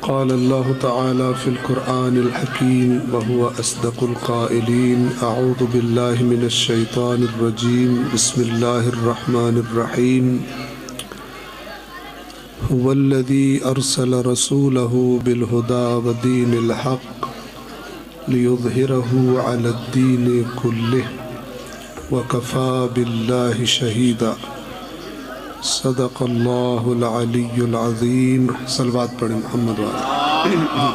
قال الله تعالى في القرآن الحكيم وهو أصدق القائلين أعوذ بالله من الشيطان الرجيم بسم الله الرحمن الرحيم هو الذي أرسل رسوله بالهدى ودين الحق ليظهره على الدين كله وكفى بالله شهيدا صدق اللہ العلی العظیم۔ صلوات پڑھیں محمد وعلا۔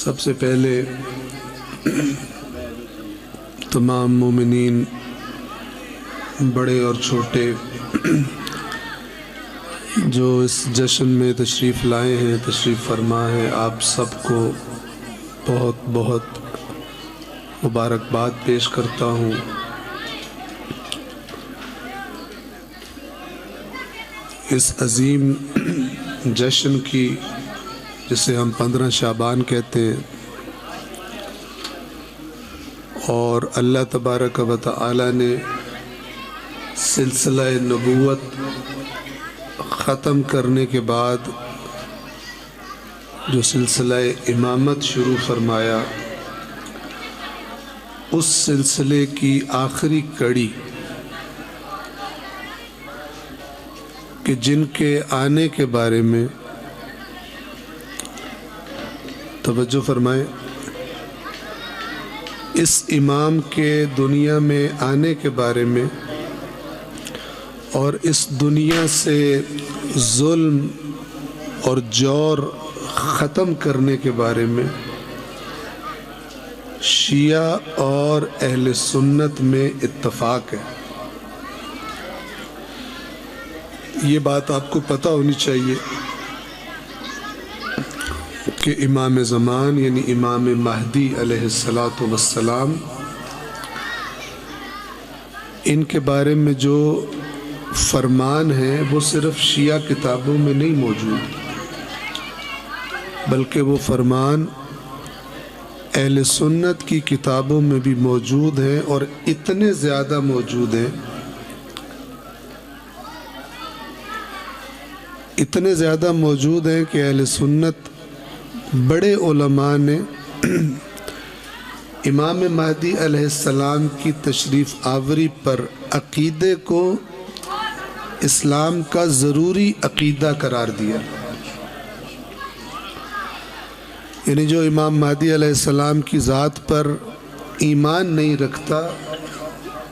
سب سے پہلے تمام مومنین بڑے اور چھوٹے جو اس جشن میں تشریف لائے ہیں، تشریف فرما ہے، آپ سب کو بہت بہت مبارکباد پیش کرتا ہوں۔ اس عظیم جشن کی، جسے ہم 15 شعبان کہتے ہیں، اور اللہ تبارک و تعالی نے سلسلہ نبوت ختم کرنے کے بعد جو سلسلہ امامت شروع فرمایا، اس سلسلے کی آخری کڑی کہ جن کے آنے کے بارے میں توجہ فرمائیں، اس امام کے دنیا میں آنے کے بارے میں اور اس دنیا سے ظلم اور جور ختم کرنے کے بارے میں شیعہ اور اہل سنت میں اتفاق ہے۔ یہ بات آپ کو پتہ ہونی چاہیے کہ امام زمان یعنی امام مہدی علیہ السلام ان کے بارے میں جو فرمان ہے وہ صرف شیعہ کتابوں میں نہیں موجود، بلکہ وہ فرمان اہل سنت کی کتابوں میں بھی موجود ہیں، اور اتنے زیادہ موجود ہیں، اتنے زیادہ موجود ہیں کہ اہل سنت بڑے علماء نے امام مہدی علیہ السلام کی تشریف آوری پر عقیدے کو اسلام کا ضروری عقیدہ قرار دیا۔ یعنی جو امام مہدی علیہ السلام کی ذات پر ایمان نہیں رکھتا،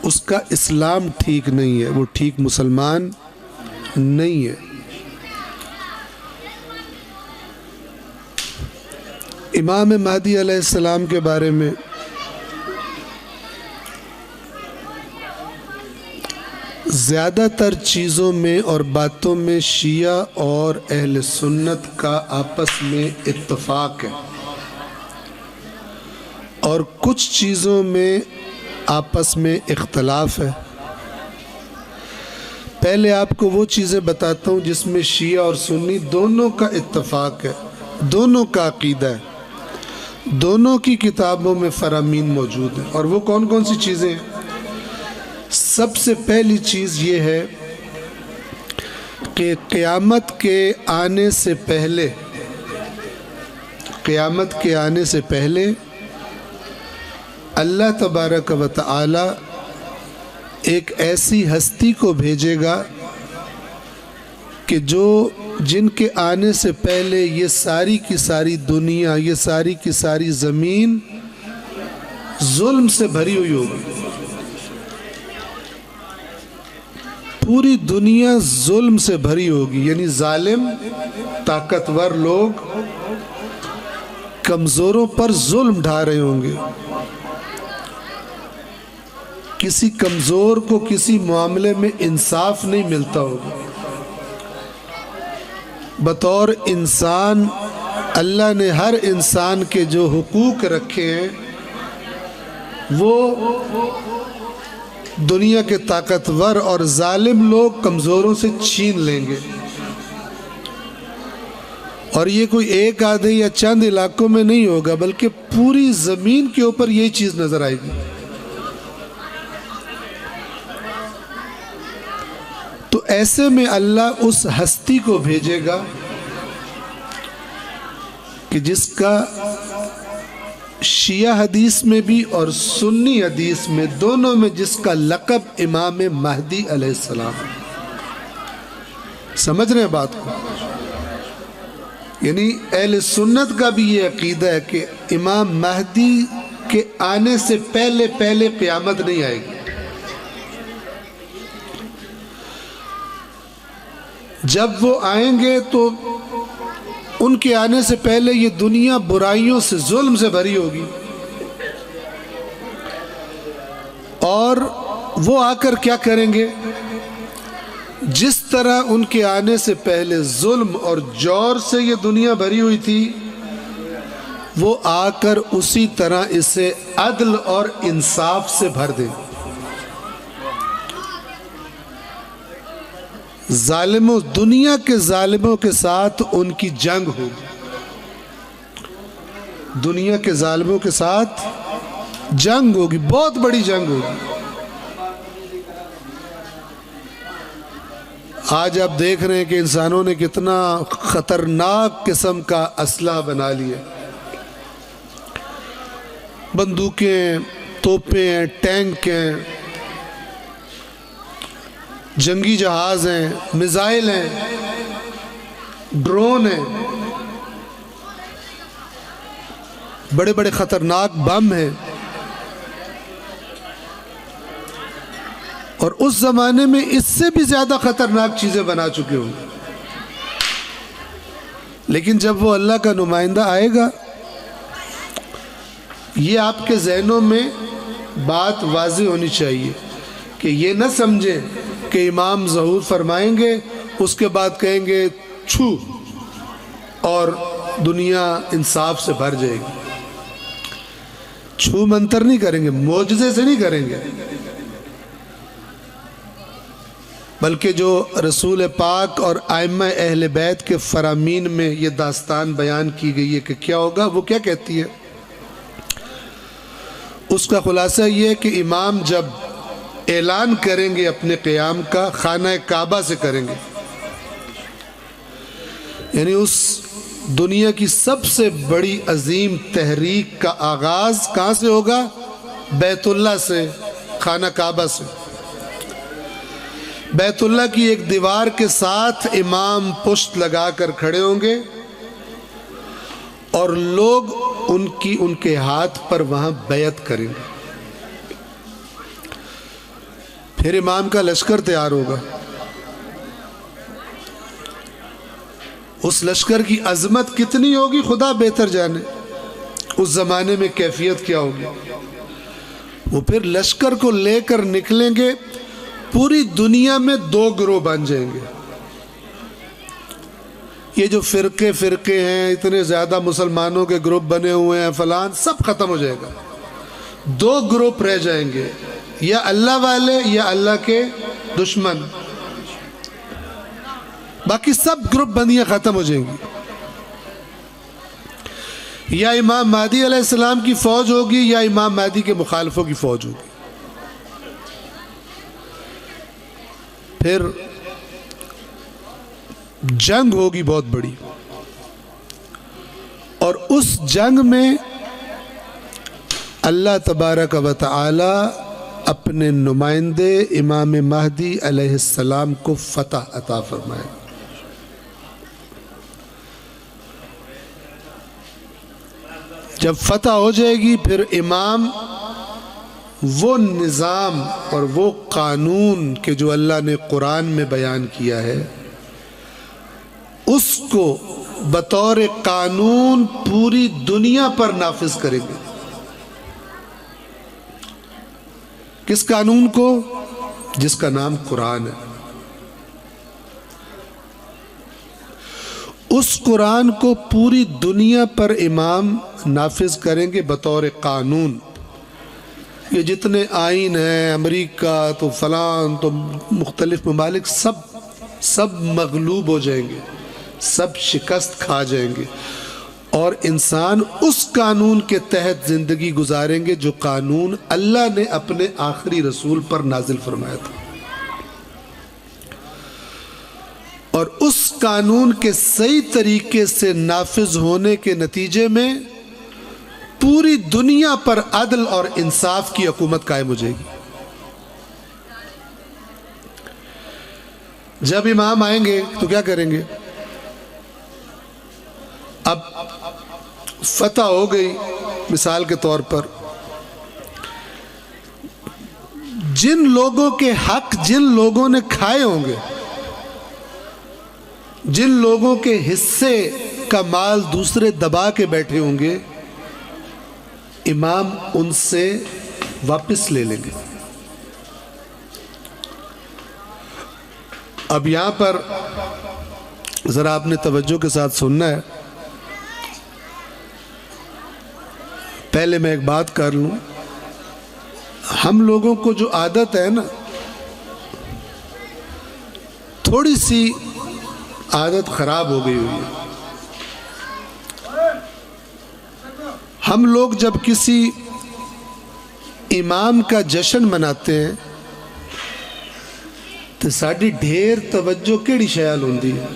اس کا اسلام ٹھیک نہیں ہے، وہ ٹھیک مسلمان نہیں ہے۔ امام مہدی علیہ السلام کے بارے میں زیادہ تر چیزوں میں اور باتوں میں شیعہ اور اہل سنت کا آپس میں اتفاق ہے، اور کچھ چیزوں میں آپس میں اختلاف ہے۔ پہلے آپ کو وہ چیزیں بتاتا ہوں جس میں شیعہ اور سنی دونوں کا اتفاق ہے، دونوں کا عقیدہ ہے، دونوں کی کتابوں میں فرامین موجود ہیں۔ اور وہ کون کون سی چیزیں ہیں؟ سب سے پہلی چیز یہ ہے کہ قیامت کے آنے سے پہلے، قیامت کے آنے سے پہلے اللہ تبارک و تعالی ایک ایسی ہستی کو بھیجے گا کہ جن کے آنے سے پہلے یہ ساری کی ساری دنیا، یہ ساری کی ساری زمین ظلم سے بھری ہوئی ہوگی۔ پوری دنیا ظلم سے بھری ہوگی، یعنی ظالم طاقتور لوگ کمزوروں پر ظلم ڈھا رہے ہوں گے۔ کسی کمزور کو کسی معاملے میں انصاف نہیں ملتا ہوگا۔ بطور انسان اللہ نے ہر انسان کے جو حقوق رکھے ہیں وہ دنیا کے طاقتور اور ظالم لوگ کمزوروں سے چھین لیں گے، اور یہ کوئی ایک آدھے یا چند علاقوں میں نہیں ہوگا، بلکہ پوری زمین کے اوپر یہ چیز نظر آئے گی۔ ایسے میں اللہ اس ہستی کو بھیجے گا کہ جس کا شیعہ حدیث میں بھی اور سنی حدیث میں دونوں میں جس کا لقب امام مہدی علیہ السلام. سمجھ رہے ہیں بات کو؟ یعنی اہل سنت کا بھی یہ عقیدہ ہے کہ امام مہدی کے آنے سے پہلے پہلے قیامت نہیں آئے گی. جب وہ آئیں گے تو ان کے آنے سے پہلے یہ دنیا برائیوں سے ظلم سے بھری ہوگی، اور وہ آ کر کیا کریں گے؟ جس طرح ان کے آنے سے پہلے ظلم اور جور سے یہ دنیا بھری ہوئی تھی، وہ آ کر اسی طرح اسے عدل اور انصاف سے بھر دیں. ظالموں، دنیا کے ظالموں کے ساتھ ان کی جنگ ہوگی. دنیا کے ظالموں کے ساتھ جنگ ہوگی، بہت بڑی جنگ ہوگی. آج آپ دیکھ رہے ہیں کہ انسانوں نے کتنا خطرناک قسم کا اسلحہ بنا لیا. بندوقیں، توپیں، ٹینک ہیں، جنگی جہاز ہیں، میزائل ہیں، ڈرون ہیں، بڑے بڑے خطرناک بم ہیں. اور اس زمانے میں اس سے بھی زیادہ خطرناک چیزیں بنا چکے ہوں. لیکن جب وہ اللہ کا نمائندہ آئے گا، یہ آپ کے ذہنوں میں بات واضح ہونی چاہیے کہ یہ نہ سمجھیں کہ امام ظہور فرمائیں گے، اس کے بعد کہیں گے چھو، اور دنیا انصاف سے بھر جائے گی. چھو منتر نہیں کریں گے، معجزے سے نہیں کریں گے، بلکہ جو رسول پاک اور ائمہ اہل بیت کے فرامین میں یہ داستان بیان کی گئی ہے کہ کیا ہوگا، وہ کیا کہتی ہے؟ اس کا خلاصہ یہ ہے کہ امام جب اعلان کریں گے اپنے قیام کا، خانہ کعبہ سے کریں گے. یعنی اس دنیا کی سب سے بڑی عظیم تحریک کا آغاز کہاں سے ہوگا؟ بیت اللہ سے، خانہ کعبہ سے. بیت اللہ کی ایک دیوار کے ساتھ امام پشت لگا کر کھڑے ہوں گے، اور لوگ ان کے ہاتھ پر وہاں بیعت کریں گے. پھر امام کا لشکر تیار ہوگا. اس لشکر کی عظمت کتنی ہوگی خدا بہتر جانے. اس زمانے میں کیفیت کیا ہوگی. وہ پھر لشکر کو لے کر نکلیں گے، پوری دنیا میں 2 گروہ بن جائیں گے. یہ جو فرقے ہیں، اتنے زیادہ مسلمانوں کے گروپ بنے ہوئے ہیں فلان، سب ختم ہو جائے گا. 2 گروپ رہ جائیں گے، یا اللہ والے یا اللہ کے دشمن. باقی سب گروپ بندیاں ختم ہو جائیں گی. یا امام مہدی علیہ السلام کی فوج ہوگی یا امام مہدی کے مخالفوں کی فوج ہوگی. پھر جنگ ہوگی بہت بڑی، اور اس جنگ میں اللہ تبارک و تعالی اپنے نمائندے امام مہدی علیہ السلام کو فتح عطا فرمائے. جب فتح ہو جائے گی، پھر امام وہ نظام اور وہ قانون کہ جو اللہ نے قرآن میں بیان کیا ہے، اس کو بطور قانون پوری دنیا پر نافذ کریں گے. کس قانون کو؟ جس کا نام قرآن ہے. اس قرآن کو پوری دنیا پر امام نافذ کریں گے بطور قانون. یہ جتنے آئین ہیں، امریکہ تو فلان تو مختلف ممالک، سب مغلوب ہو جائیں گے، سب شکست کھا جائیں گے، اور انسان اس قانون کے تحت زندگی گزاریں گے جو قانون اللہ نے اپنے آخری رسول پر نازل فرمایا تھا. اور اس قانون کے صحیح طریقے سے نافذ ہونے کے نتیجے میں پوری دنیا پر عدل اور انصاف کی حکومت قائم ہو جائے گی۔ جب امام آئیں گے تو کیا کریں گے؟ اب فتح ہو گئی مثال کے طور پر، جن لوگوں کے حق جن لوگوں نے کھائے ہوں گے، جن لوگوں کے حصے کا مال دوسرے دبا کے بیٹھے ہوں گے، امام ان سے واپس لے لیں گے۔ اب یہاں پر ذرا آپ نے توجہ کے ساتھ سننا ہے۔ پہلے میں ایک بات کر لوں، ہم لوگوں کو جو عادت ہے نا، تھوڑی سی عادت خراب ہو گئی ہوئی ہے۔ ہم لوگ جب کسی امام کا جشن مناتے ہیں تو ساڑی ڈھیر توجہ کیڑی شیال ہوندی ہے؟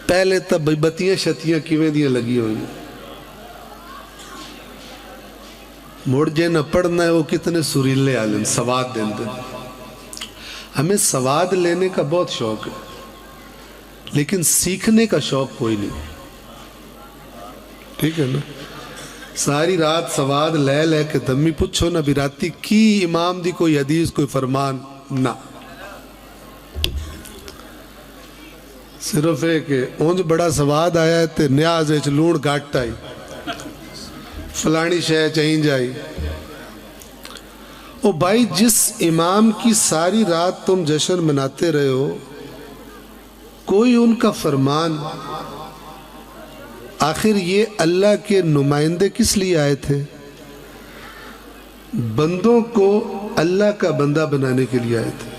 پہلے تب بتیاں شتیاں کیویں دیاں لگی ہوئی ہیں، مڑ جے نہ پڑھنا ہے وہ کتنے سریلے عالم سواد دیں دیں۔ ہمیں سواد لینے کا بہت شوق ہے لیکن سیکھنے کا شوق کوئی نہیں، ٹھیک ہے نا؟ ساری رات سواد لے لے کے دمی پچھو نہ بھی راتی کی امام دی کوئی حدیث کوئی فرمان نہ، صرف ہے کہ اونج بڑا سواد آیا ہے تے نیاز ہے لون گاٹتا ہی فلانی شے چاہیں جائی۔ او بھائی، جس امام کی ساری رات تم جشن مناتے رہے ہو، کوئی ان کا فرمان، آخر یہ اللہ کے نمائندے کس لیے آئے تھے؟ بندوں کو اللہ کا بندہ بنانے کے لیے آئے تھے۔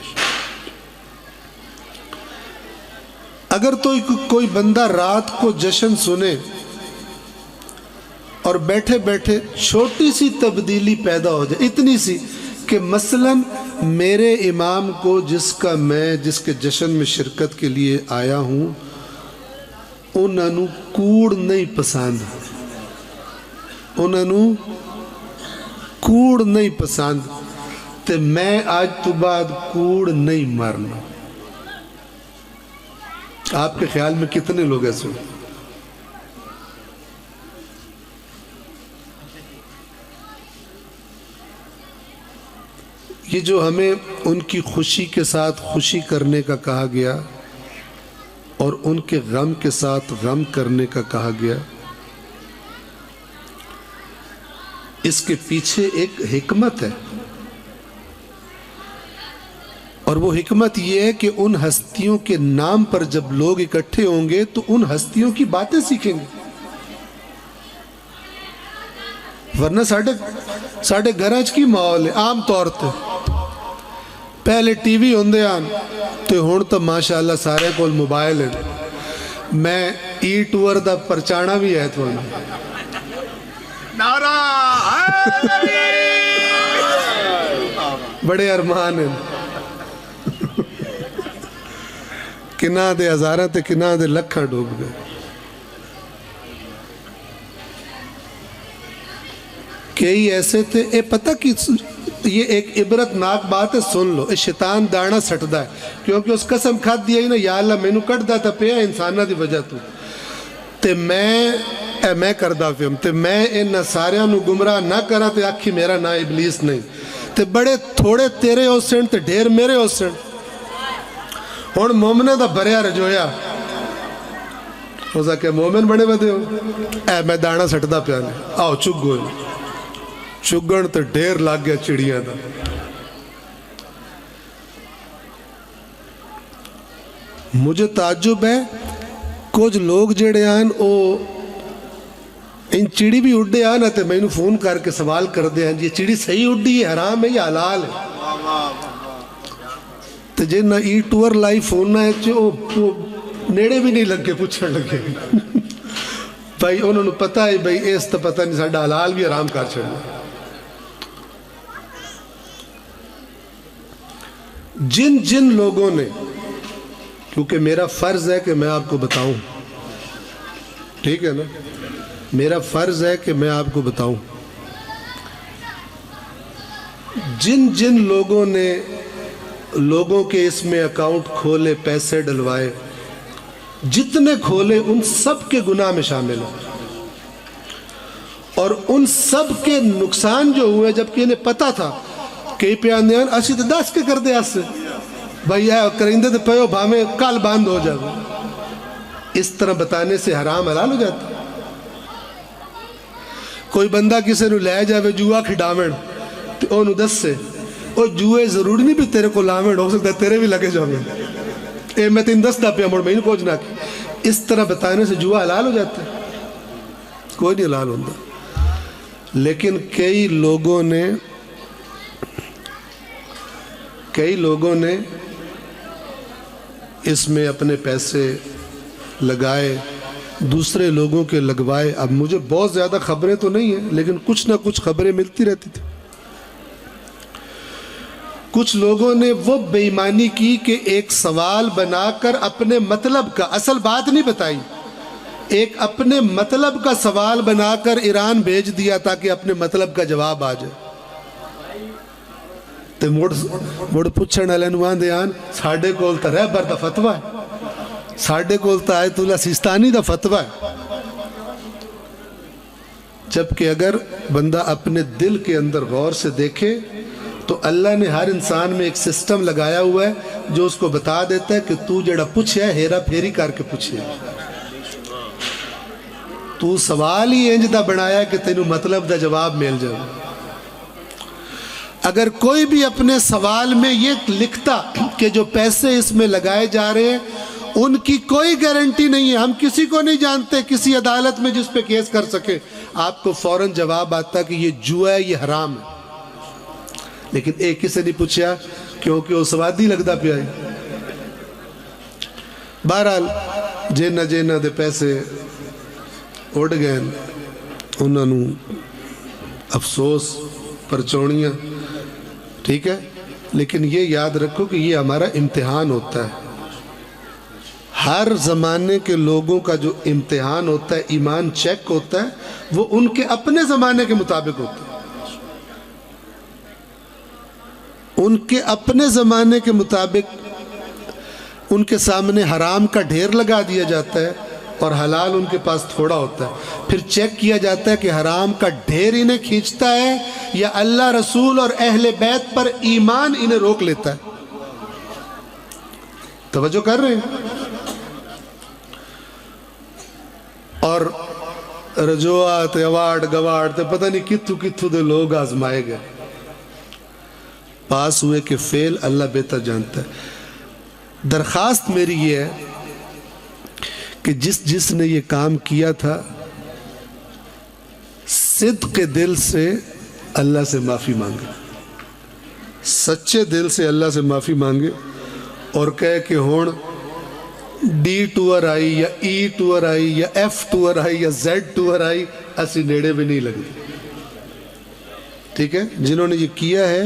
اگر تو کوئی بندہ رات کو جشن سنے اور بیٹھے بیٹھے چھوٹی سی تبدیلی پیدا ہو جائے، اتنی سی کہ مثلاً میرے امام کو جس کے جشن میں شرکت کے لیے آیا ہوں، انہوں کوڑ نہیں پسند، انہوں کوڑ نہیں پسند، تے میں آج تو بعد کوڑ نہیں مارنا۔ آپ کے خیال میں کتنے لوگ ایسے ہیں؟ یہ جو ہمیں ان کی خوشی کے ساتھ خوشی کرنے کا کہا گیا اور ان کے غم کے ساتھ غم کرنے کا کہا گیا، اس کے پیچھے ایک حکمت ہے، اور وہ حکمت یہ ہے کہ ان ہستیوں کے نام پر جب لوگ اکٹھے ہوں گے تو ان ہستیوں کی باتیں سیکھیں گے، ورنہ ساڑھے گھراج کی ماحول ہے۔ عام طور تے پہلے ٹی وی ہوندے آن تو ہون تو ماشاءاللہ سارے کول موبائل ہے۔ میں ای ٹور دا پرچانا بھی ہے تو نعرہ بڑے ارمان ہیں، کناں دے ہزاراں تے کناں دے لکھاں ڈوب گئے۔ کئی ایسے تھے، اے پتہ کہ یہ ایک عبرت ناک بات ہے، سن لو، اے شیطان دانا سٹدا ہے، کیونکہ اس قسم کھات دیا ہی نا، یا اللہ میں نو کٹ دا تا پیا انسانہ دی وجہ تو تے میں کردہ فیم تے میں ان ساریاں نو گمراہ نہ کرا تے آکھی میرا نا ابلیس نہیں، تے بڑے تھوڑے تیرے ہو سن تے ڈھیر میرے ہو سن۔ اور مومنہ دا بھریا رجویا ہو سکے مومن بڑے بدے ہو، اے میں دانا سٹدا پیا نے، آؤ چک گوئے چگن تے ڈھیر لاگ گیا چڑیاں دا۔ مجھے تعجب ہے کچھ لوگ جڑے آن او ان چڑی بھی اڈے آنا تے میں انہوں فون کر کے سوال کر دے ہیں، یہ چڑی صحیح اڈی ہے، حرام ہے یا حلال ہے؟ تے جے نہ ای ٹور لائی فون نہ ہے او نیڑے بھی نہیں لگے پوچھنے لگے بھائی انہوں نے پتہ ہے بھائی اس تو پتہ نہیں ساڑھا حلال بھی حرام کر چھڑنا۔ جن لوگوں نے کیونکہ میرا فرض ہے کہ میں آپ کو بتاؤں، ٹھیک ہے نا، میرا فرض ہے کہ میں آپ کو بتاؤں۔ جن جن لوگوں نے لوگوں کے اس میں اکاؤنٹ کھولے، پیسے ڈلوائے، جتنے کھولے، ان سب کے گناہ میں شامل ہو، اور ان سب کے نقصان جو ہوئے، جبکہ انہیں پتا تھا کہ پہ آندے ہیں اسی تو دس کے کر دے آس سے بھائی ہے کرندے تو پیو بھامے کال باندھ ہو جائے، اس طرح بتانے سے حرام حلال ہو جاتا۔ کوئی بندہ کسی نو لے جاوے جوا کھڈاویں تو انہوں دس سے او جوئے ضروری نہیں بھی تیرے کو لاویں، ہو سکتا ہے تیرے بھی لگے جاویں، اے میں تین دس دا پیا مڑ میں ہی کچھ نہ کی۔ اس طرح بتانے سے جوا حلال ہو جاتا ہے، کوئی نہیں حلال ہوتا۔ لیکن کئی لوگوں نے اس میں اپنے پیسے لگائے، دوسرے لوگوں کے لگوائے۔ اب مجھے بہت زیادہ خبریں تو نہیں ہیں، لیکن کچھ نہ کچھ خبریں ملتی رہتی تھی۔ کچھ لوگوں نے وہ بے ایمانی کی کہ ایک سوال بنا کر اپنے مطلب کا، اصل بات نہیں بتائی، ایک اپنے مطلب کا سوال بنا کر ایران بھیج دیا تاکہ اپنے مطلب کا جواب آ جائے۔ تو مڑ پوچھن والے نو آندے آن ساڈے کول تا رہبر دا فتویٰ ہے، ساڈے کول تا آیت اللہ سیستانی دا فتویٰ ہے۔ جبکہ اگر بندہ اپنے دل کے اندر غور سے دیکھے تو اللہ نے ہر انسان میں ایک سسٹم لگایا ہوا ہے جو اس کو بتا دیتا ہے کہ تو جڑا پوچھے ہیرا پھیری کر کے پوچھے، تو سوال ہی انج دا بنایا کہ تینوں مطلب دا جواب مل جائے۔ اگر کوئی بھی اپنے سوال میں یہ لکھتا کہ جو پیسے اس میں لگائے جا رہے ہیں ان کی کوئی گارنٹی نہیں ہے، ہم کسی کو نہیں جانتے کسی عدالت میں جس پہ کیس کر سکے، آپ کو فوراً جواب آتا کہ یہ جوا ہے، یہ حرام ہے۔ لیکن ایک کسی نے پوچھا کیونکہ وہ سوادی لگتا پیا ہے۔ بہرحال جنہ دے پیسے اڑ گئے، انہوں نے افسوس پرچونیاں، ٹھیک ہے، لیکن یہ یاد رکھو کہ یہ ہمارا امتحان ہوتا ہے۔ ہر زمانے کے لوگوں کا جو امتحان ہوتا ہے، ایمان چیک ہوتا ہے، وہ ان کے اپنے زمانے کے مطابق ہوتا ہے، ان کے اپنے زمانے کے مطابق ان کے سامنے حرام کا ڈھیر لگا دیا جاتا ہے اور حلال ان کے پاس تھوڑا ہوتا ہے۔ پھر چیک کیا جاتا ہے کہ حرام کا ڈھیر انہیں کھینچتا ہے یا اللہ رسول اور اہل بیت پر ایمان انہیں روک لیتا ہے۔ توجہ کر رہے ہیں؟ اور رجوعات ایوارڈ گوارڈ تے پتہ نہیں کتھو دے لوگ آزمائے گئے، پاس ہوئے کہ فیل اللہ بہتر جانتا ہے۔ درخواست میری یہ ہے کہ جس نے یہ کام کیا تھا صدق دل سے اللہ سے معافی مانگے، سچے دل سے اللہ سے معافی مانگے اور کہے کہ ہون ڈی ٹور آئی یا ای ٹور آئی یا ایف ٹور آئی یا زیڈ ٹور آئی، اسی نیڑے بھی نہیں لگی، ٹھیک ہے۔ جنہوں نے یہ کیا ہے،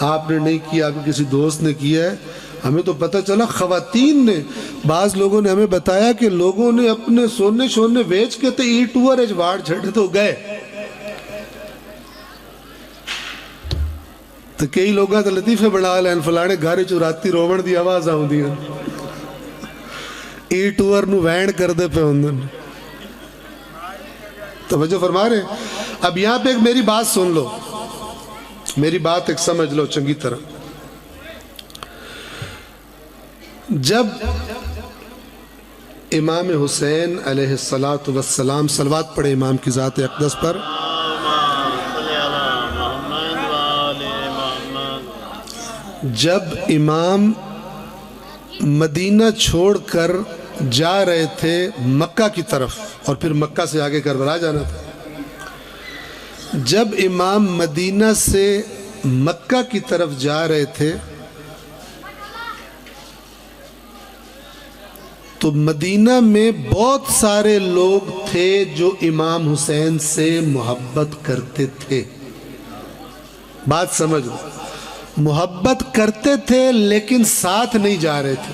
آپ نے نہیں کیا، آپ کے کسی دوست نے کیا ہے، ہمیں تو پتہ چلا خواتین نے، بعض لوگوں نے ہمیں بتایا کہ لوگوں نے اپنے سونے شونے بیچ کے تو ای ٹور ایجوارڈ چھڑے تو گئے، تو کئی لوگاں تو لطیفے بنا لین فلانے گھر چراتی رومن دی آواز آؤں دیا ای ٹور نو وینڈ کر دے پہ ہوندن۔ توجہ فرما رہے ہیں؟ اب یہاں پہ ایک میری بات سن لو، میری بات ایک سمجھ لو چنگی طرح۔ جب امام حسین علیہ السلام صلوات پڑھے امام کی ذات اقدس پر، جب امام مدینہ چھوڑ کر جا رہے تھے مکہ کی طرف اور پھر مکہ سے آگے کربلا جانا تھا، جب امام مدینہ سے مکہ کی طرف جا رہے تھے تو مدینہ میں بہت سارے لوگ تھے جو امام حسین سے محبت کرتے تھے۔ بات سمجھ لو، محبت کرتے تھے لیکن ساتھ نہیں جا رہے تھے۔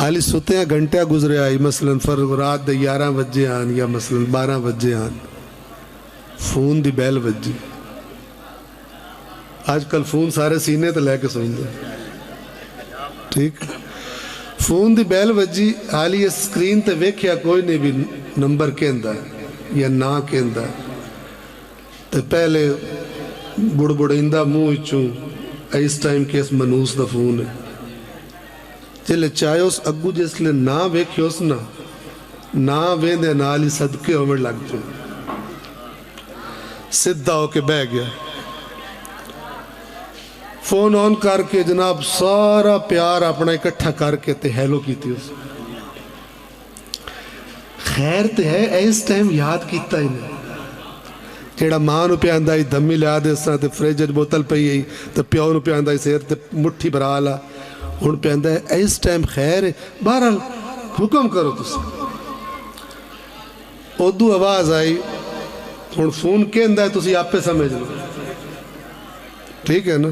ਹਾਲੀ ਸੁੱਤਿਆਂ ਘੰਟਾ ਗੁਜ਼ਰਿਆ ਆਈ ਮਸਲਨ ਫਰਕ ਰਾਤ ਦੇ 11 ਵਜੇ ਆਣ ਜਾਂ ਮਸਲਨ 12 ਵਜੇ ਆਣ ਫੋਨ ਦੀ ਬੈਲ ਵੱਜੀ ਅੱਜ ਕੱਲ ਫੋਨ ਸਾਰੇ ਸੀਨੇ ਤੇ ਲੈ ਕੇ ਸੌਂਦੇ ਠੀਕ ਫੋਨ ਦੀ ਬੈਲ ਵੱਜੀ ਹਾਲੀ ਇਸ ਸਕਰੀਨ ਤੇ ਵੇਖਿਆ ਕੋਈ ਨਹੀਂ ਵੀ ਨੰਬਰ ਕਹਿੰਦਾ ਜਾਂ ਨਾ ਕਹਿੰਦਾ ਤੇ ਪਹਿਲੇ ਬੁੜਬੁੜਿੰਦਾ ਮੂੰਹ ਵਿੱਚੋਂ ਇਸ ਟਾਈਮ ਕਿਸ ਮਨੂਸ ਦਾ ਫੋਨ ਹੈ ਜਿਲੇ ਚਾਹੋਸ ਅੱਗੂ ਜਿਸਲੇ ਨਾ ਵੇਖਿਓਸ ਨਾ ਵੇਂਦੇ ਨਾਲ ਹੀ ਸਦਕੇ ਹੋਵਣ ਲੱਗ ਪਏ ਸਿੱਧਾ ਹੋ ਕੇ ਬਹਿ ਗਿਆ فون آن کر کے جناب سارا پیار اپنا اکٹھا کر کے تے ہیلو کی تھی اس خیر تے ہے اس ٹائم یاد کیتا ہی نہیں جیڑا ماں نو پیاندہ ہی دمی لیا دے ساں تے فریجر بوتل پہ ہی تے پیو نو پیاندہ ہی سیر تے مٹھی برالا ہون پیاندہ ہے اس ٹائم خیر ہے بہرحال حکم کرو تس اردو آواز آئی ہون فون کے اندہ ہے تسی آپ پہ سمجھ لو ٹھیک ہے نا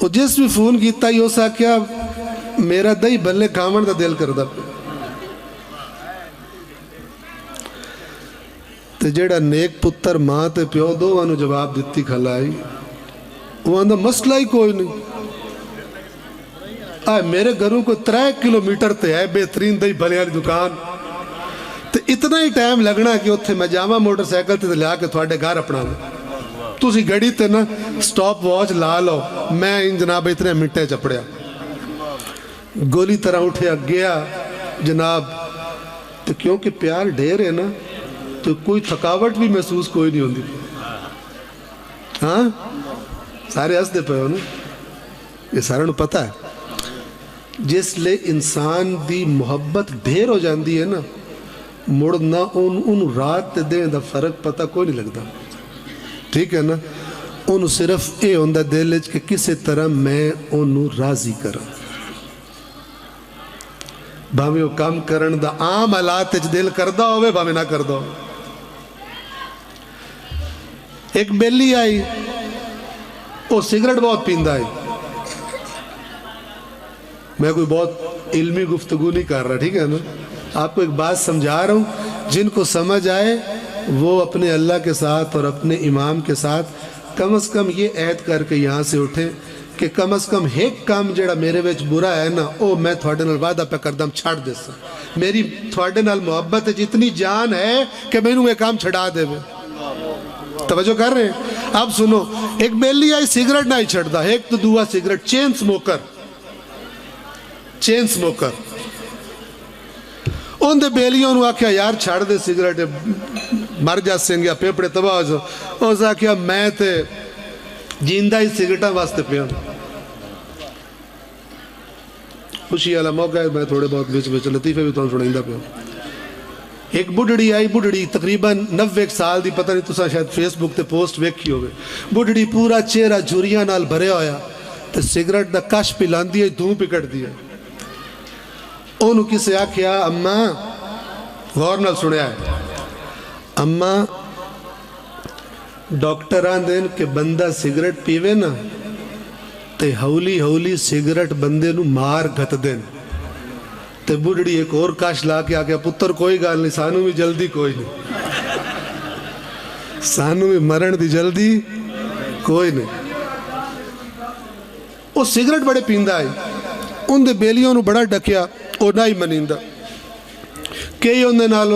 وہ جس بھی فون کیتا ہی ہو سا کیا میرا دہی بلے کامن دا دل کردہ پہ تے جیڑا نیک پتر ماں تے پیو دو وانو جواب دیتی کھلائی وہ اندھا مسئلہ ہی کوئی نہیں آئے میرے گھروں کو 3 کلومیٹر تے ہے بہترین دہی بھلے والی دکان تے اتنا ہی ٹائم لگنا کہ اتھے میں جاما موٹر سائیکل تے لیا کے تھوڑے گھر اپنا لیں تُسی گھڑی تے نا سٹاپ واچ لا لو میں ان جناب اتنے منٹے چپڑیا گولی طرح اٹھیا گیا جناب تو کیونکہ پیار ڈھیر ہے نا تو کوئی تھکاوٹ بھی محسوس کوئی نہیں ہوندی ہاں سارے ہس دے پہ ہو نا یہ سارے نو پتہ ہے جس لئے انسان دی محبت ڈھیر ہو جاندی ہے نا مڑ نہ ان رات تے دیں دا فرق پتہ کوئی نہیں لگتا ٹھیک ہے نا انہوں صرف اے ہوندہ دل کہ کسی طرح میں انہوں راضی کروں بھاویں وہ کام کرن دا عام حالات دل کردہ ہوئے بھاویں نہ کردہ ہوئے ایک بیلی آئی وہ سگریٹ بہت پیندہ آئی میں کوئی بہت علمی گفتگو نہیں کر رہا ٹھیک ہے نا آپ کو ایک بات سمجھا رہا ہوں جن کو سمجھ آئے وہ اپنے اللہ کے ساتھ اور اپنے امام کے ساتھ کم از کم یہ عہد کر کے یہاں سے اٹھیں کہ کم از کم ایک کام جڑا میرے ویچ برا ہے نا او میں تھوڑے نال وعدہ پہ کردم چھاڑ دے سا میری تھوڑے نال محبت ہے جتنی جان ہے کہ میں انہوں یہ کام چھڑا دے میں توجہ کر رہے ہیں اب سنو ایک بیلی آئی سگریٹ نہ ہی چھڑ دا ایک تو دعا سگریٹ چین سموکر ان دے بیلیوں نے آکھیا یار چھاڑ دے سگریٹ مر جا سنگیا پیپڑے تباہ ہو جا اس آکھیا میں تے جیندہ ہی سگریٹاں واسطے پہ ہوں خوشی والا موقع ہے میں تھوڑے بہت بیچ لطیفے بھی تو سنائندہ پہ ہوں ایک بڑھڑی آئی بڑھڑی تقریباً 90 سال دی پتہ نہیں تسا شاید فیس بک تے پوسٹ ویکھی ہوئے بڑھڑی پورا چہرہ جھوریاں نال بھرے ہویا تے سگریٹ دا کش پلان دیا دھوں پکڑ دیا انہوں کسے آکھیا اماں غور نال سنیا ہے اماں ڈاکٹران دین کہ بندہ سگریٹ پیوے نا تے ہولی ہولی سگریٹ بندے نو مار گھت دین تے بڑھڑی ایک اور کاش لا کے آکھیا پتر کوئی گال نہیں سانو بھی جلدی کوئی نہیں سانو بھی مرن دی جلدی کوئی نہیں وہ سگریٹ بڑے پیندہ آئی ان دے بیلیوں نو بڑا ڈکیا او نہ ہی منیندہ کئی ان دے نال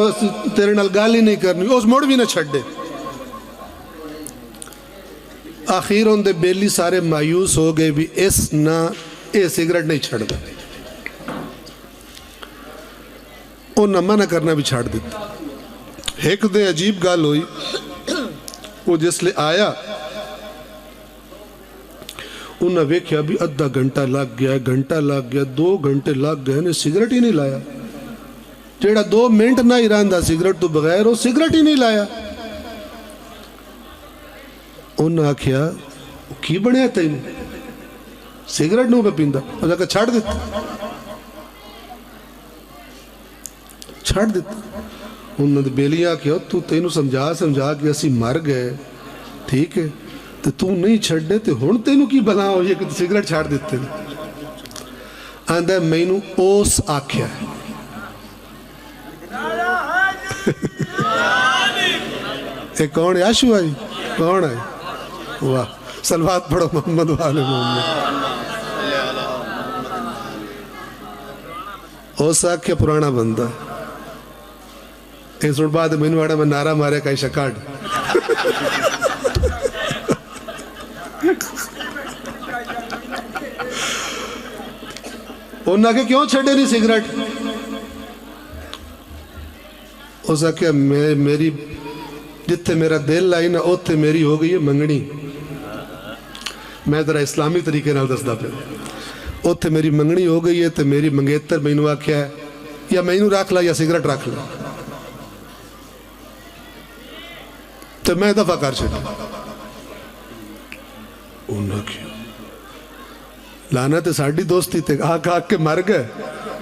تیرے نال گالی نہیں کرنی اس موڑ بھی نہ چھڑ دے آخیر ان دے بیلی سارے مایوس ہو گئے بھی اس نہ اے سگریٹ نہیں چھڑ دا او نہ منع کرنا بھی چھاڑ دیتا ایک دے عجیب گال ہوئی وہ جس لے آیا انہاں ویکھیا بھی ادھا گھنٹہ لگ گیا 2 گھنٹے لگ گئے انہیں سگریٹ ہی نہیں لایا جیڑا 2 منٹ نہ ہی راندہ سگریٹ تو بغیر وہ سگریٹ ہی نہیں لایا انہاں آکھیا کی بڑھیا تھا انہیں سگریٹ نو پہ پیندہ اور جا کر چھاڑ دیتا انہوں نے بیلی آکھیا تو تینوں سمجھا کہ اسی مر گئے ٹھیک ہے تو نہیں چھڑ دے تو ہون تینوں کی بلا ہو یہ کہ سگریٹ چھاڑ دیتے آندا ہے مینوں اوس آکھیا ہے. یہ کون ہے؟ آشو ہے؟ کون ہے؟ واہ صلوات پڑھو محمد وآل محمد. اوس آکھیا پرانا بندہ. اس بعد مینوں آڑا میں نعرہ مارے کا شکاڈ. انہاں کہ کیوں چھڑے نہیں سگریٹ؟ اس آکھیا میری جتھے میرا دل لائی نا اوتھے میری ہو گئی ہے منگنی. میں ذرا اسلامی طریقے نال دسدا پیا. اوتھے میری منگنی ہو گئی ہے تے میری منگیتر مینوں آکھیا ہے یا مینوں رکھ لا یا سگریٹ رکھ لا. تو میں دفعہ کر چھڑا. انہاں کیا لانا تے ساڑی دوستی تے آکھ کے مر گئے.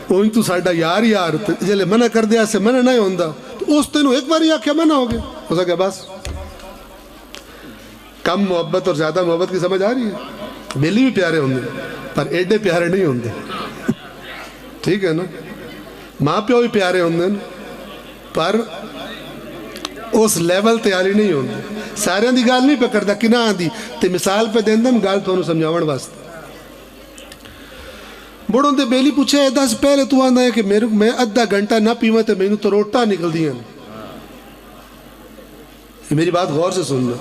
اوہی تو ساڑا یار جلے منع کر دیا سے منع نہیں ہوندا. تو اس تینوں ایک بار آکھیا منع ہو گیا. ہو سکیا بس کم محبت اور زیادہ محبت کی سمجھ آ رہی ہے. بیلی بھی پیارے ہوندے پر ایڈے پیارے نہیں ہوندے. ٹھیک ہے نا. ماں پیو بھی پیارے ہوندے پر اس لیول تیاری نہیں ہوندے. سارے دی گال نہیں پکڑدا کنا آندی تے مثال پہ دیندم گال تھانوں سمجھاون واسطے. بڑوں دے بیلی پوچھے ایدہ سے پہلے تو آندہ ہے کہ میں ادھا گھنٹہ نہ پیواں تے مینوں تو روٹا نکل دیا. میری بات غور سے سننا.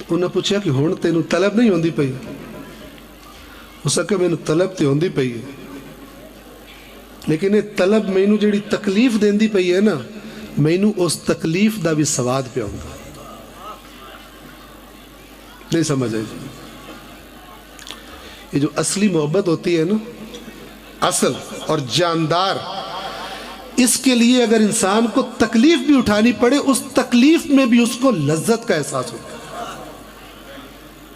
انہوں نے پوچھا کہ ہون تینوں طلب نہیں ہوندی پئی؟ ہو سکے مینوں طلب تے ہوندی پئی ہے لیکن یہ طلب مینوں جڑی تکلیف دیندی پئی ہے نا مینوں اس تکلیف دا بھی سواد پہ ہوندا. نہیں سمجھ آئی؟ یہ جو اصلی محبت ہوتی ہے نا اصل اور جاندار اس کے لیے اگر انسان کو تکلیف بھی اٹھانی پڑے اس تکلیف میں بھی اس کو لذت کا احساس ہوتا ہے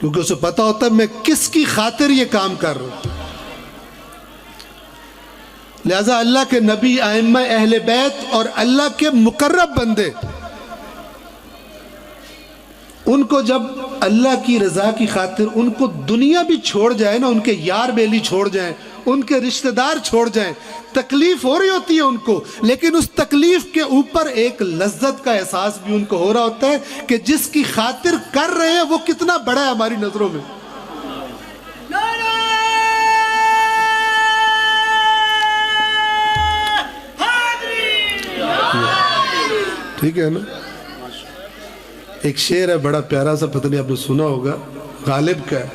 کیونکہ اسے پتا ہوتا ہے میں کس کی خاطر یہ کام کر رہا ہوں. لہذا اللہ کے نبی ائمہ اہل بیت اور اللہ کے مقرب بندے ان کو جب اللہ کی رضا کی خاطر ان کو دنیا بھی چھوڑ جائے نا ان کے یار بیلی چھوڑ جائیں ان کے رشتہ دار چھوڑ جائیں تکلیف ہو رہی ہوتی ہے ان کو لیکن اس تکلیف کے اوپر ایک لذت کا احساس بھی ان کو ہو رہا ہوتا ہے کہ جس کی خاطر کر رہے ہیں وہ کتنا بڑا ہے ہماری نظروں میں. ٹھیک ہے نا. ایک شعر ہے بڑا پیارا سا پتہ نہیں آپ نے سنا ہوگا غالب کا ہے.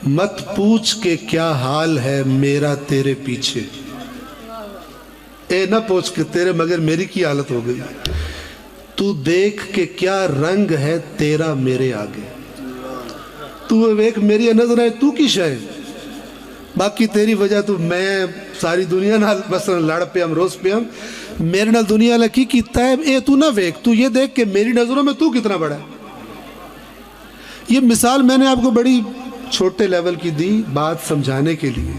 مت پوچھ کے کیا حال ہے میرا تیرے پیچھے اے نہ پوچھ کے تیرے مگر میری کی حالت ہو گئی. تو دیکھ کے کیا رنگ ہے تیرا میرے آگے. تو ایک میری نظر ہے تو کی شے باقی تیری وجہ تو میں ساری دنیا نال مثلا لڑ پہ ہم روز پہ ہم میرے نال دنیا نے کی کیتا ہے اے تو نہ ویک تو یہ دیکھ کہ میری نظروں میں تو کتنا بڑا ہے. یہ مثال میں نے آپ کو بڑی چھوٹے لیول کی دی بات سمجھانے کے لیے.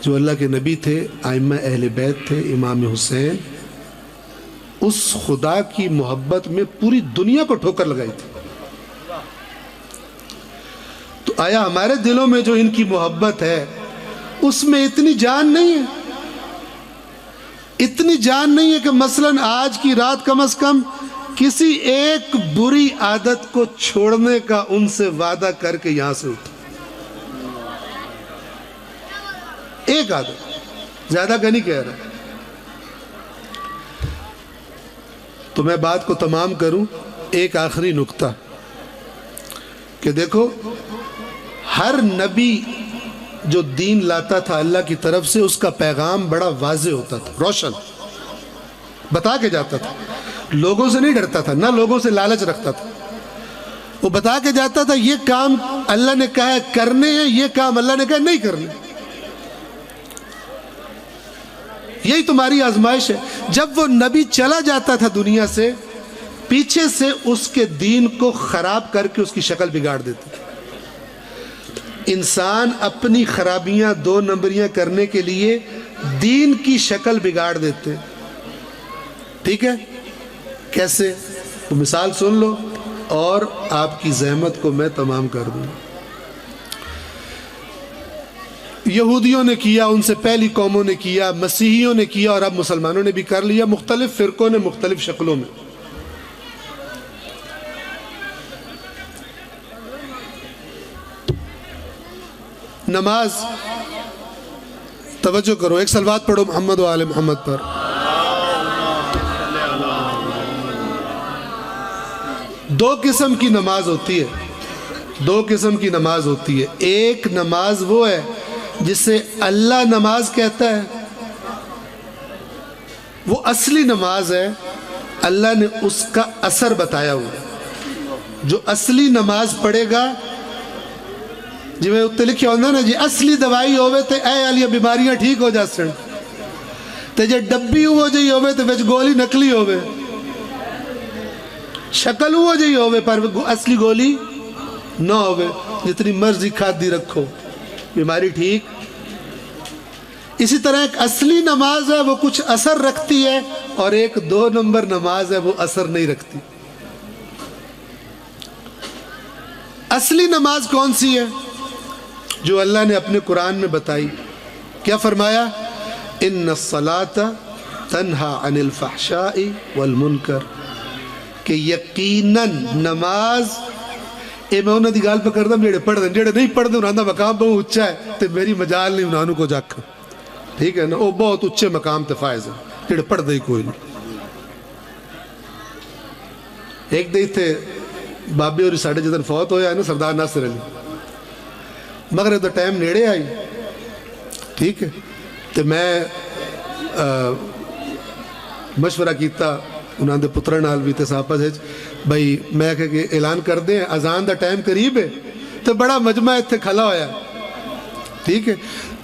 جو اللہ کے نبی تھے ائمہ اہل بیت تھے امام حسین اس خدا کی محبت میں پوری دنیا کو ٹھوکر لگائی تھی. تو آیا ہمارے دلوں میں جو ان کی محبت ہے اس میں اتنی جان نہیں ہے اتنی جان نہیں ہے کہ مثلا آج کی رات کم از کم کسی ایک بری عادت کو چھوڑنے کا ان سے وعدہ کر کے یہاں سے اٹھا. ایک عادت زیادہ کا نہیں کہہ رہا. تو میں بات کو تمام کروں ایک آخری نقطہ کہ دیکھو ہر نبی جو دین لاتا تھا اللہ کی طرف سے اس کا پیغام بڑا واضح ہوتا تھا روشن بتا کے جاتا تھا. لوگوں سے نہیں ڈرتا تھا نہ لوگوں سے لالچ رکھتا تھا. وہ بتا کے جاتا تھا یہ کام اللہ نے کہا ہے کرنے ہیں یہ کام اللہ نے کہا نہیں کرنے. یہی تمہاری آزمائش ہے. جب وہ نبی چلا جاتا تھا دنیا سے پیچھے سے اس کے دین کو خراب کر کے اس کی شکل بگاڑ دیتے تھے. انسان اپنی خرابیاں دو نمبریاں کرنے کے لیے دین کی شکل بگاڑ دیتے. ٹھیک ہے کیسے وہ مثال سن لو اور آپ کی زحمت کو میں تمام کر دوں. یہودیوں نے کیا، ان سے پہلی قوموں نے کیا، مسیحیوں نے کیا، اور اب مسلمانوں نے بھی کر لیا، مختلف فرقوں نے مختلف شکلوں میں۔ نماز، توجہ کرو، ایک صلوات پڑھو محمد و آل محمد پر۔ دو قسم کی نماز ہوتی ہے، دو قسم کی نماز ہوتی ہے۔ ایک نماز وہ ہے جسے اللہ نماز کہتا ہے، وہ اصلی نماز ہے، اللہ نے اس کا اثر بتایا ہوا ہے۔ جو اصلی نماز پڑھے گا، جی میں اتنے لکھیا ہوندہ نا جی اصلی دوائی ہوئے تے اے علیہ بیماریاں ٹھیک ہو جا سن، تے جے ڈبی ہو جائی ہوئے تے وچ گولی نکلی ہوئے، شکل ہو جائی ہوئے پر اصلی گولی نہ ہوئے، جتنی مرضی کھادی رکھو بیماری ٹھیک۔ اسی طرح ایک اصلی نماز ہے، وہ کچھ اثر رکھتی ہے، اور ایک 2 نمبر نماز ہے، وہ اثر نہیں رکھتی۔ اصلی نماز کون سی ہے؟ جو اللہ نے اپنے قرآن میں بتائی، کیا فرمایا؟ ان الصلاۃ تنہا عن الفحشاء والمنکر، کہ یقیناً نماز، اے میں انہوں دی گال پہ کردہ جیڑے پڑھ دیں، جیڑے نہیں پڑھ دیں انہوں دا مقام بہت اچھا ہے، تے میری مجال نہیں انہوں کو جاکھا، ٹھیک ہے نا، وہ بہت اچھے مقام تے فائز ہے، جیڑے پڑھ دیں کوئی نہیں۔ ایک دن تھے بابی اور ساڑھے جدن فوت ہویا ہے نا سردار ناصر علی، مغرب دا ٹائم نیڑے آئی، ٹھیک ہے، تے میں مشورہ کیتا انہوں نے پترہ نال بھی تے صاحبہ سے، بھائی میں کہ اعلان کر دیں اذان دا ٹائم قریب ہے، تو بڑا مجمع اتھے کھلا ہویا، ٹھیک ہے،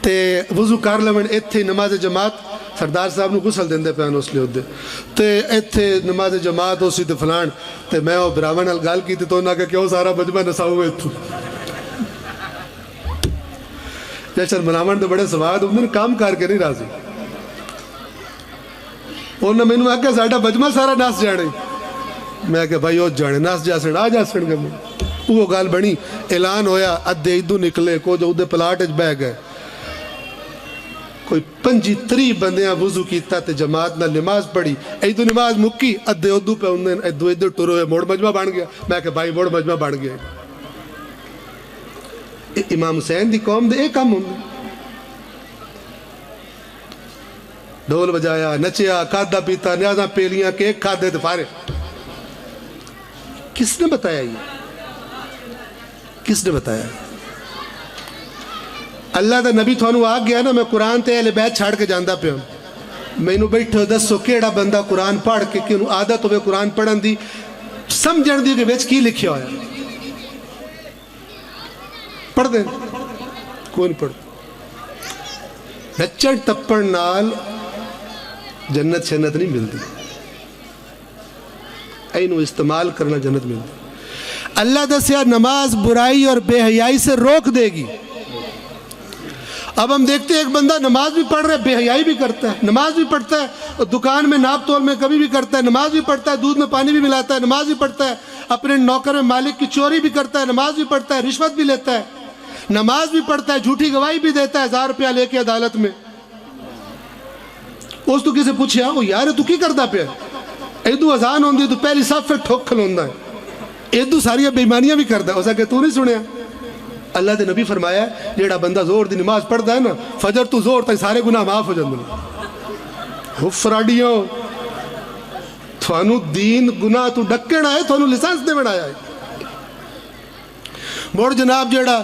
تے وضو کر لون اتھے نماز جماعت، سردار صاحب نے غسل دیندے پہن اس لئے ہوتے، تے اتھے نماز جماعت ہو سی تے فلان، تے میں وہ براہمن نال گال کی تے تو انہاں کہ کیوں سارا مجمع نسا ہوئے اتھو، جیسے براہمن تے بڑے سواد ہوندے نے، کام کر کے نہیں راضی، انہوں نے میں آگیا ساڑھا مجمع سارا ناس جانے، میں کہ بھائی وہ جانے ناس جا سن آ جا سن گے، وہ گال بنی، اعلان ہویا، ادھے ایدو نکلے، کو جو ادھے پلاٹ اچ بہ گئے، کوئی 25-30 بندیاں وضو کیتا تے جماعت نہ نماز پڑھی، ایدو نماز مکی، ادھے ادھو پہ اندھے ایدو ایدو ٹورو ہوئے، موڑ مجمع بان گیا، میں کہ بھائی موڑ مجمع بان گیا۔ امام حسین دی قوم دے ایک کام ہوندے، ڈھول بجایا، نچیا، کھادا پیتا، نیازاں پیلیاں، کیک کھادے تے فارے۔ کس نے بتایا یہ؟ کس نے بتایا؟ اللہ دا نبی تھانو آگ گیا نا، میں قرآن تے اہل بیت چھاڑ کے جاندہ پہ ہوں، میں انہوں بیٹھو دسو کیڑا بندہ قرآن پڑھ کے کہ انہوں عادت ہوئے قرآن پڑھن دی، سمجھن دی کہ ویچ کی لکھیا ہویا، پڑھ دیں کون پڑھ؟ نچڑ تپڑ نال جنت شنت نہیں ملتی، اینو استعمال کرنا جنت ملتی۔ اللہ دسیا نماز برائی اور بے حیائی سے روک دے گی۔ اب ہم دیکھتے ہیں ایک بندہ نماز بھی پڑھ رہا ہے، بے حیائی بھی کرتا ہے، نماز بھی پڑھتا ہے، دکان میں ناپ تول میں کبھی بھی کرتا ہے، نماز بھی پڑھتا ہے، دودھ میں پانی بھی ملاتا ہے، نماز بھی پڑھتا ہے، اپنے نوکر میں مالک کی چوری بھی کرتا ہے، نماز بھی پڑھتا ہے، رشوت بھی لیتا ہے، نماز بھی پڑھتا ہے، جھوٹی گواہی بھی دیتا ہے 1000 روپیہ لے کے عدالت میں۔ اس تو کسے پوچھے ہاں وہ یار تو کی کردہ پہ ایدو اذان ہوندی تو پہلی صاف پھر ٹھوک کھلوندہ ہے، ایدو ساری بیمانیاں بھی کردہ ہے، اسا کہ تو نہیں سنیا؟ اللہ دے نبی فرمایا ہے جیڑا بندہ زور دی نماز پڑھتا ہے نا، فجر تو زور تک سارے گناہ معاف ہو جاندے ہیں۔ وہ فراڈیوں تھانو دین گناہ تو ڈکڑ آئے، تھانو لسانس دے بڑھایا ہے۔ موڑ جناب جیڑا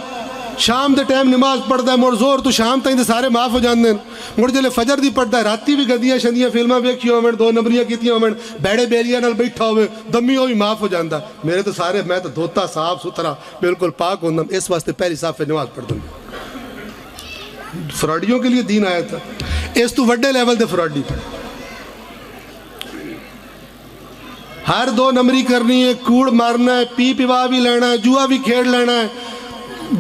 شام دے ٹائم نماز پڑھتا ہے، موڑ زور تو شام تائیں دے سارے معاف ہو جاندے ہیں۔ موڑ جلے فجر دی پڑھتا ہے، راتی بھی گدیاں شندیاں فلمہ بیکھی ہوئے، 2 نمبریاں کیتیاں ہوئے، بیڑے بیلیاں نال بیٹھا ہوئے، دمی ہوئی معاف ہو جاندہ۔ میرے تو سارے میں تو دھوتا صاف ستھرا بالکل پاک ہوندہ، اس واسطے پہلی صاف پہ نماز پڑھتا ہوں۔ فراڈیوں کے لیے دین آیا تھا، اس تو وڈے لیول دے فراڈی، ہر 2 نمبری کرنی ہے، کوڑ مارنا ہے، پی پیوا بھی لینا ہے، جوا بھی کھیڑ لینا ہے،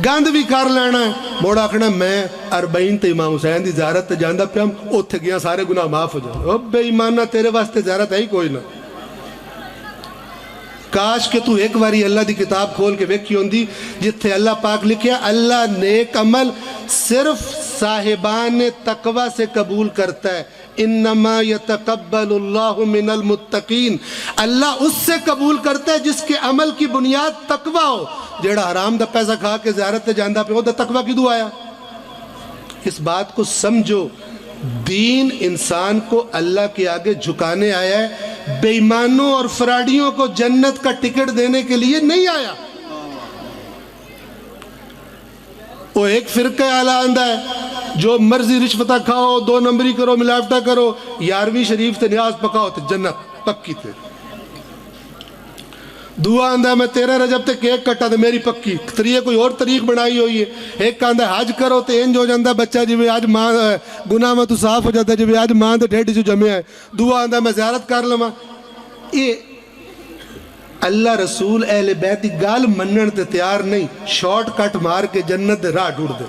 گند بھی کر لینا ہے۔ موڑا آکھنا میں 40 تے امام حسین دی زیارت تے جاندہ پہ ہم اتھے گیا سارے گناہ معاف ہو جائے۔ اب بے ایمانہ تیرے واسطے زیارت ہے ہی کوئی نہ۔ کاش کہ تو ایک باری اللہ دی کتاب کھول کے ویکھی ہوندی جتھے اللہ پاک لکھیا اللہ نیک عمل صرف صاحبان تقوی سے قبول کرتا ہے. انما یتقبل اللہ من المتقین. اللہ اس سے قبول کرتا ہے جس کے عمل کی بنیاد تقوی ہو. جیڑا حرام دا پیسہ کھا کے زیارت تے جاندا پہ وہ دا تقوی کدوں آیا؟ اس بات کو سمجھو. دین انسان کو اللہ کے آگے جھکانے آیا ہے، بے ایمانوں اور فراڈیوں کو جنت کا ٹکٹ دینے کے لیے نہیں آیا. وہ ایک فرقہ اعلیٰ آندہ ہے جو مرضی رشوتہ کھاؤ، 2 نمبری کرو، ملاوٹہ کرو، 11ویں شریف تے نیاز پکاؤ تے جنت پکی تے. دعا آندہ ہے میں 13 رجب تے کیک کٹا تے میری پکی. طریقہ کوئی اور طریق بنائی ہوئی ہے. ایک آندہ ہے حج کرو تے انج ہو جاندہ بچہ جی آج ماں گناہ میں تو صاف ہو جاتا ہے جی آج ماں تے ڈیڈی جو جمع ہے. دعا آندہ ہے میں زیارت کر لما. یہ اللہ رسول اہل بیت دی گال منن تے تیار نہیں، شارٹ کٹ مار کے جنت دے راہ ڈھوڑ دے.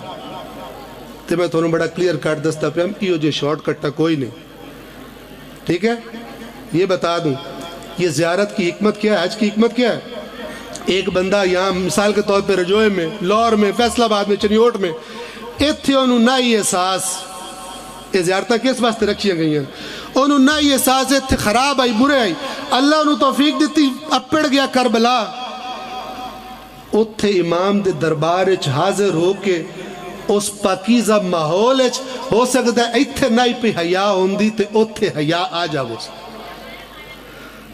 تے میں تھوڑا بڑا کلیئر کٹ دستا پہ ہم یہ جو شارٹ کٹا کوئی نہیں. ٹھیک ہے، یہ بتا دوں یہ زیارت کی حکمت کیا ہے، حج کی حکمت کیا ہے. ایک بندہ یہاں مثال کے طور پہ رجوع میں، لاہور میں، فیصل آباد میں، چنیوٹ میں، اتھے انہوں نہ ہی احساس یہ زیارتیں کس واسطے رکھیاں گئی ہیں، انہوں نہ ہی احساس اتھے خراب آئی، برے آئی. اللہ انہوں توفیق دیتی، اپڑ گیا کربلا. اتھے امام دے دربار اچ حاضر ہو کے اس پاکیزہ ماحول اچ ہو سکتا ہے اتھے نہ ہی پہ حیا ہوندی تے اتھے حیا آ جاؤ.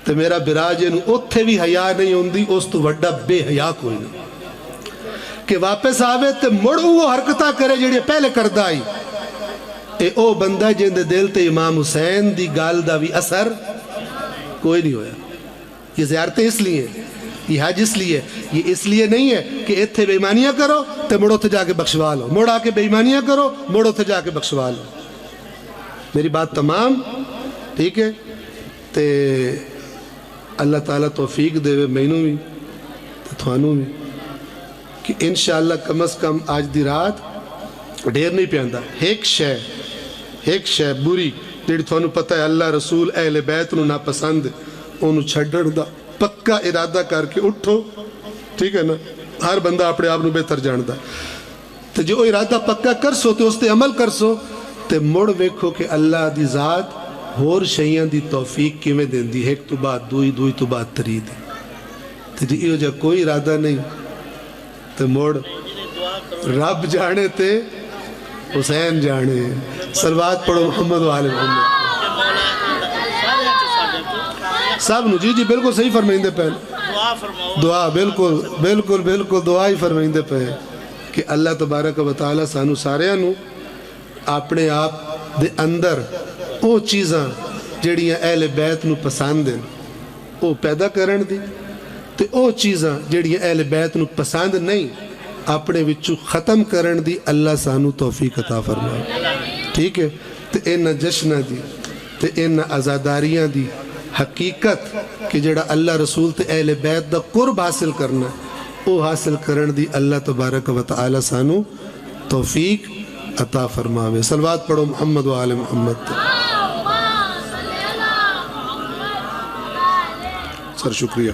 تے میرا براج انہوں اتھے بھی حیا نہیں ہوندی، اس تو وڈا بے حیا کوئی نہیں کہ واپس آوے تے مڑ وہ حرکتہ کرے جڑے پہلے کردہ آئی. اے او بندہ جن دے دل تے امام حسین دی گال دا بھی اثر کوئی نہیں ہویا. یہ زیارتیں اس لیے ہیں، یہ حج اس لیے، یہ اس لیے نہیں ہے کہ اتھے بے ایمانیاں کرو تے مڑو تے جا کے بخشوا لو، مڑ آ کے بے ایمانیاں کرو مڑو تے جا کے بخشوا لو. میری بات تمام ٹھیک ہے. تے اللہ تعالیٰ توفیق دے وے مینوں بھی تے تھانوں بھی کہ انشاءاللہ کم از کم آج دی رات ڈیر نہیں پیاندا. ایک شے بری جیڑی تھانوں پتہ ہے اللہ رسول اہل بیت نو ناپسند انہوں چھڑن دا پکا ارادہ کر کے اٹھو. ٹھیک ہے نا، ہر بندہ اپنے آپ نو بہتر جاندا. تو جو ارادہ پکا کر سو تے اس تے عمل کر سو تے مڑ ویکھو کہ اللہ دی ذات ہور شیئاں دی توفیق کیویں دیندی، ایک تو بعد دوئی، دوئی تو بعد تری دی. تو جی یہ جا کوئی ارادہ نہیں تو مڑ رب جانے تے حسین جانے. صلوات پڑھو محمد و آل محمد. سب نو جی بالکل صحیح فرمائندے پہلے دعا بالکل بالکل بالکل دعا ہی فرمائندے پہلے کہ اللہ تبارک و تعالیٰ سانو سارے نو اپنے آپ دے اندر او چیزاں جڑیاں اہل بیت نو پسند ہیں او پیدا کرن دی تے او چیزاں جڑیاں اہل بیت نو پسند نہیں اپنے وچو ختم کرن دی اللہ سانو توفیق عطا فرمائے. ٹھیک ہے، تے انہاں جشناں دی تے انہاں آزاداریاں دی حقیقت کہ جڑا اللہ رسول تے اہل بیت دا قرب حاصل کرنا او حاصل کرن دی اللہ تبارک و تعالی سانو توفیق عطا فرماوے. صلوات پڑھو محمد و آل محمد. سر شکریہ.